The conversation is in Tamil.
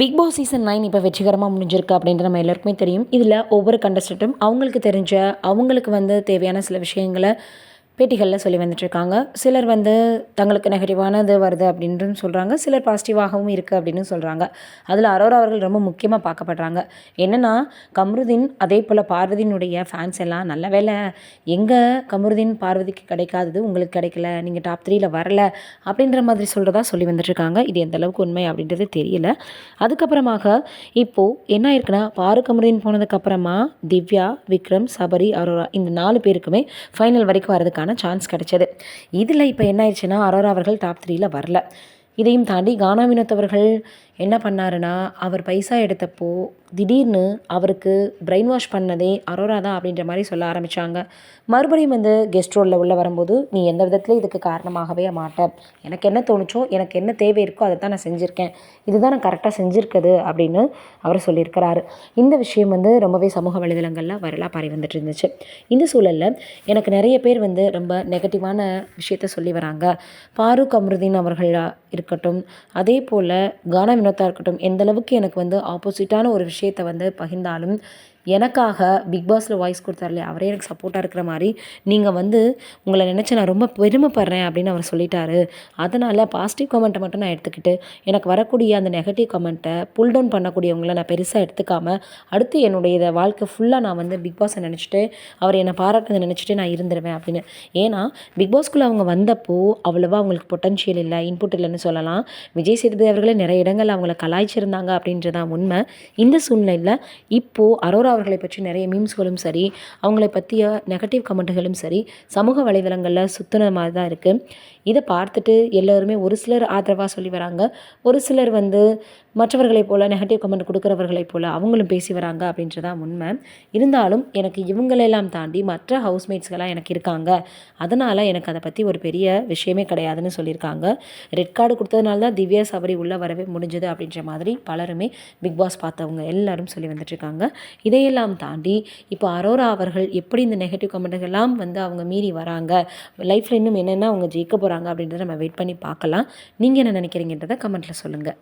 பிக் பாஸ் சீசன் 9 இப்போ வெற்றிகரமாக முடிஞ்சிருக்கு அப்படின்ட்டு நம்ம எல்லாருக்குமே தெரியும். இதில் ஒவ்வொரு கண்டஸ்டண்ட்டும் அவங்களுக்கு தெரிஞ்ச, அவங்களுக்கு தேவையான சில விஷயங்கள பேட்டிகள்ல சொல்லி வந்துட்டுருக்காங்க. சிலர் தங்களுக்கு நெகட்டிவானது வருது அப்படின்றும் சொல்றாங்க. சிலர் பாசிட்டிவாகவும் இருக்கு அப்படின்னு சொல்றாங்க. அதில அரோரா அவர்கள் ரொம்ப முக்கியமா பார்க்கப்படுறாங்க. என்னன்னா, கம்ருதீன் அதேபோல பார்வதியினுடைய ஃபேன்ஸ் எல்லாம் நல்ல வேளை எங்க கம்ருதீன், பார்வதிக்கு கிடைக்காதது உங்களுக்கு கிடைக்கல. நீங்க டாப் 3ல வரல அப்படின்ற மாதிரி சொல்றதா சொல்லி வந்துட்டுருக்காங்க. இது எந்த அளவுக்கு உண்மை அப்படின்றது தெரியல. அதுக்கப்புறமாக இப்போ என்ன ஆயிருக்குன்னா, பாரு கமருதீன் போனதுக்கப்புறமா திவ்யா, விக்ரம், சபரி, அரோரா இந்த 4 பேருக்குமே ஃபைனல் வரைக்கும் வரதுக்கான சான்ஸ் கிடைச்சது. இதில் இப்போ என்ன ஆயிடுச்சுன்னா, அரோரா அவர்கள் டாப் 3ல வரல. இதையும் தாண்டி கானா வினோத் அவர்கள் என்ன பண்ணாருன்னா, அவர் பைசா எடுத்தப்போ திடீர்னு அவருக்கு பிரெயின் வாஷ் பண்ணதே அரோரா தான் அப்படின்ற மாதிரி சொல்ல ஆரம்பித்தாங்க. மறுபடியும் கெஸ்ட் ரோலில் உள்ளே வரும்போது, நீ எந்த விதத்துலையும் இதுக்கு காரணமாகவே மாட்டேன். எனக்கு என்ன தோணுச்சோ, எனக்கு என்ன தேவை இருக்கோ அதை தான் நான் செஞ்சுருக்கேன். இதுதான் நான் கரெக்டாக செஞ்சுருக்குது அப்படின்னு அவர் சொல்லியிருக்கிறாரு. இந்த விஷயம் ரொம்பவே சமூக வலைதளங்களில் வைரலாக பரவி வந்துட்டு இருந்துச்சு. இந்த சூழலில் எனக்கு நிறைய பேர் ரொம்ப நெகட்டிவான விஷயத்த சொல்லி வராங்க. பாரு கம்ருதீன் அவர்களாக இருக்கட்டும், அதே போல் கானா வினோத்தா இருக்கட்டும், எந்தளவுக்கு எனக்கு ஆப்போசிட்டான ஒரு விஷயத்தை பகிர்ந்தாலும் எனக்காக பிக் பாஸில் வாய்ஸ் கொடுத்தாரு இல்லையா, அவரே எனக்கு சப்போர்ட்டாக இருக்கிற மாதிரி நீங்கள் உங்களை நினச்சி நான் ரொம்ப பெருமைப்படுறேன் அப்படின்னு அவர் சொல்லிட்டாரு. அதனால் பாசிட்டிவ் கமெண்ட்டை மட்டும் நான் எடுத்துக்கிட்டு எனக்கு வரக்கூடிய அந்த நெகட்டிவ் கமெண்ட்டை புல் டவுன் பண்ணக்கூடியவங்கள நான் பெருசாக எடுத்துக்காமல் அடுத்து என்னுடைய வாழ்க்கை ஃபுல்லாக நான் பிக் பாஸை நினச்சிட்டு அவர் என்னை பாராட்டுறதை நினச்சிட்டு நான் இருந்துருவேன் அப்படின்னு. ஏன்னா பிக் பாஸ்குள்ளே அவங்க வந்தப்போ அவ்வளோவா அவங்களுக்கு பொட்டன்ஷியல் இல்லை, இன்புட் இல்லைன்னு சொல்லலாம். விஜய் சேதுபதி அவர்களே நிறைய இடங்கள் அவங்கள கலாய்ச்சிருந்தாங்க அப்படின்றதான் உண்மை. இந்த சூழ்நிலையில் இப்போது அரோரா அவர்களை பற்றி நிறைய மீம்ஸ்களும் சரி, அவங்களை பற்றிய நெகட்டிவ் கமெண்ட்டுகளும் சரி சமூக வலைதளங்களில் சுற்றுன மாதிரி தான் இருக்குது. இதை பார்த்துட்டு எல்லோருமே ஒரு சிலர் ஆதரவாக சொல்லி வராங்க. ஒரு சிலர் மற்றவர்களைப் போல் நெகட்டிவ் கமெண்ட் கொடுக்குறவர்களைப் போல் அவங்களும் பேசி வராங்க அப்படின்றதான் உண்மை. இருந்தாலும் எனக்கு இவங்களெல்லாம் தாண்டி மற்ற ஹவுஸ்மேட்ஸ்கெல்லாம் எனக்கு இருக்காங்க. அதனால் எனக்கு அதை பற்றி ஒரு பெரிய விஷயமே கிடையாதுன்னு சொல்லியிருக்காங்க. ரெட் கார்டு கொடுத்ததுனால தான் திவ்யா, சபரி உள்ளே வரவே முடிஞ்சது அப்படின்ற மாதிரி பலருமே பிக் பாஸ் பார்த்தவங்க எல்லாரும் சொல்லி வந்துட்டுருக்காங்க. இதையெல்லாம் தாண்டி இப்போ அரோரா அவர்கள் எப்படி இந்த நெகட்டிவ் கமெண்ட்டுகள்லாம் அவங்க மீறி வராங்க, லைஃப்பில் இன்னும் என்னென்ன அவங்க ஜெயிக்க போகிறாங்க அப்படின்றத நம்ம வெயிட் பண்ணி பார்க்கலாம். நீங்கள் என்ன நினைக்கிறீங்கன்றதை கமெண்ட்டில் சொல்லுங்கள்.